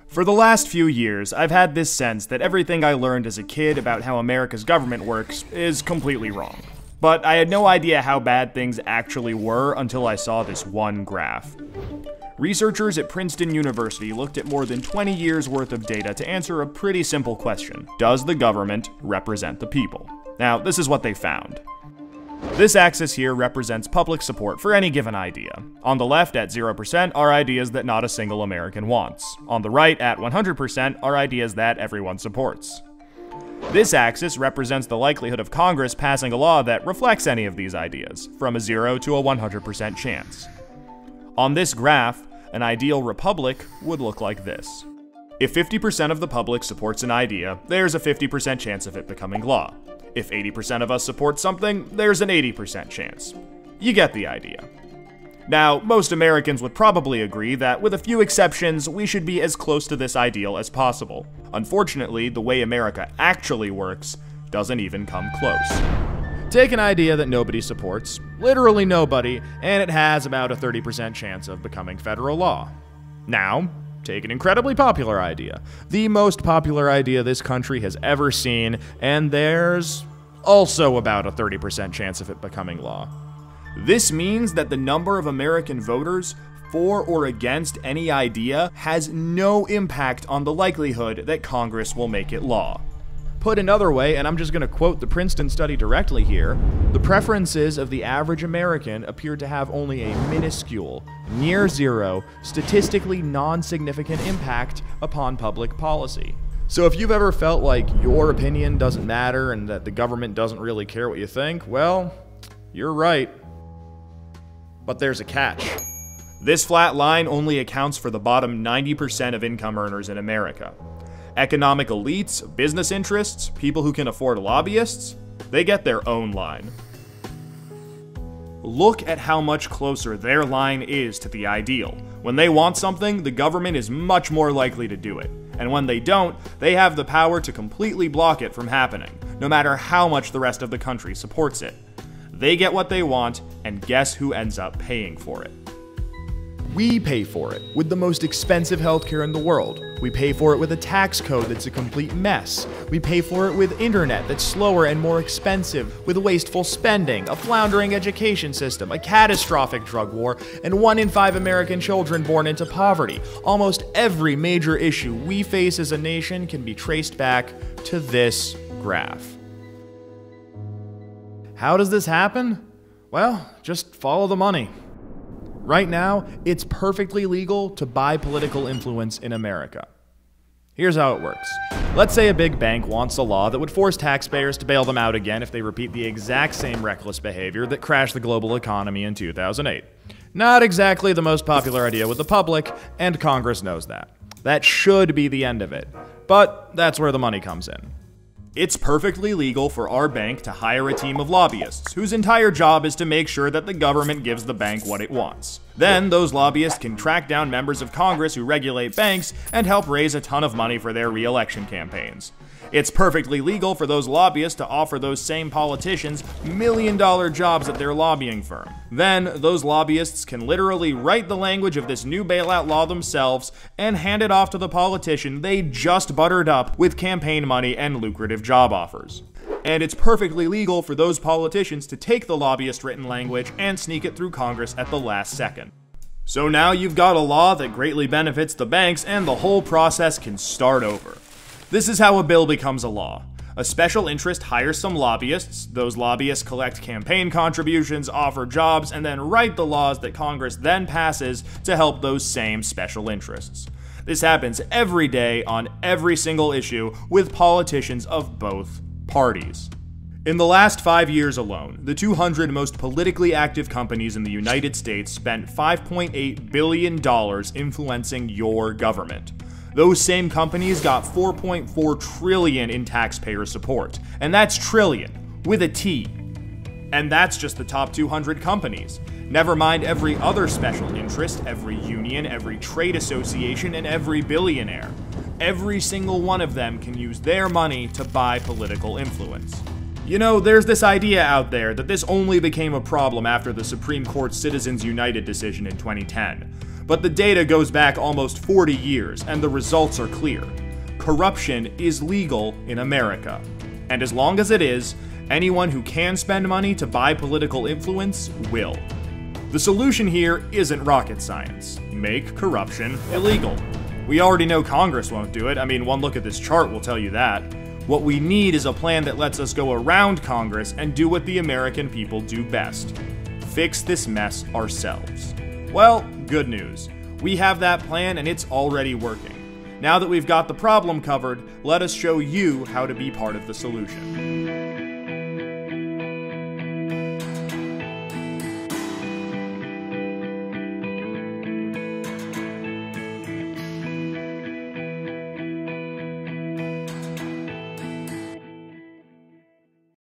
For the last few years, I've had this sense that everything I learned as a kid about how America's government works is completely wrong. But I had no idea how bad things actually were until I saw this one graph. Researchers at Princeton University looked at more than 20 years worth of data to answer a pretty simple question: does the government represent the people? Now, this is what they found. This axis here represents public support for any given idea. On the left, at 0%, are ideas that not a single American wants. On the right, at 100%, are ideas that everyone supports. This axis represents the likelihood of Congress passing a law that reflects any of these ideas, from a 0 to a 100% chance. On this graph, an ideal republic would look like this. If 50% of the public supports an idea, there's a 50% chance of it becoming law. If 80% of us support something, there's an 80% chance. You get the idea. Now, most Americans would probably agree that, with a few exceptions, we should be as close to this ideal as possible. Unfortunately, the way America actually works doesn't even come close. Take an idea that nobody supports, literally nobody, and it has about a 30% chance of becoming federal law. Now, take an incredibly popular idea, the most popular idea this country has ever seen, and there's also about a 30% chance of it becoming law. This means that the number of American voters for or against any idea has no impact on the likelihood that Congress will make it law. Put another way, and I'm just going to quote the Princeton study directly here, the preferences of the average American appear to have only a minuscule, near zero, statistically non-significant impact upon public policy. So if you've ever felt like your opinion doesn't matter and that the government doesn't really care what you think, well, you're right. But there's a catch. This flat line only accounts for the bottom 90% of income earners in America. Economic elites, business interests, people who can afford lobbyists, they get their own line. Look at how much closer their line is to the ideal. When they want something, the government is much more likely to do it. And when they don't, they have the power to completely block it from happening, no matter how much the rest of the country supports it. They get what they want, and guess who ends up paying for it? We pay for it with the most expensive healthcare in the world. We pay for it with a tax code that's a complete mess. We pay for it with internet that's slower and more expensive, with wasteful spending, a floundering education system, a catastrophic drug war, and 1 in 5 American children born into poverty. Almost every major issue we face as a nation can be traced back to this graph. How does this happen? Well, just follow the money. Right now, it's perfectly legal to buy political influence in America. Here's how it works. Let's say a big bank wants a law that would force taxpayers to bail them out again if they repeat the exact same reckless behavior that crashed the global economy in 2008. Not exactly the most popular idea with the public, and Congress knows that. That should be the end of it. But that's where the money comes in. It's perfectly legal for our bank to hire a team of lobbyists, whose entire job is to make sure that the government gives the bank what it wants. Then, those lobbyists can track down members of Congress who regulate banks and help raise a ton of money for their re-election campaigns. It's perfectly legal for those lobbyists to offer those same politicians million-dollar jobs at their lobbying firm. Then, those lobbyists can literally write the language of this new bailout law themselves and hand it off to the politician they just buttered up with campaign money and lucrative job offers. And it's perfectly legal for those politicians to take the lobbyist-written language and sneak it through Congress at the last second. So now you've got a law that greatly benefits the banks, and the whole process can start over. This is how a bill becomes a law. A special interest hires some lobbyists, those lobbyists collect campaign contributions, offer jobs, and then write the laws that Congress then passes to help those same special interests. This happens every day on every single issue with politicians of both parties. In the last 5 years alone, the 200 most politically active companies in the United States spent $5.8 billion influencing your government. Those same companies got $4.4 trillion in taxpayer support. And that's trillion, with a T. And that's just the top 200 companies. Never mind every other special interest, every union, every trade association, and every billionaire. Every single one of them can use their money to buy political influence. You know, there's this idea out there that this only became a problem after the Supreme Court's Citizens United decision in 2010. But the data goes back almost 40 years, and the results are clear. Corruption is legal in America. And as long as it is, anyone who can spend money to buy political influence will. The solution here isn't rocket science. Make corruption illegal. We already know Congress won't do it. I mean, one look at this chart will tell you that. What we need is a plan that lets us go around Congress and do what the American people do best. Fix this mess ourselves. Well, good news. We have that plan and it's already working. Now that we've got the problem covered, let us show you how to be part of the solution.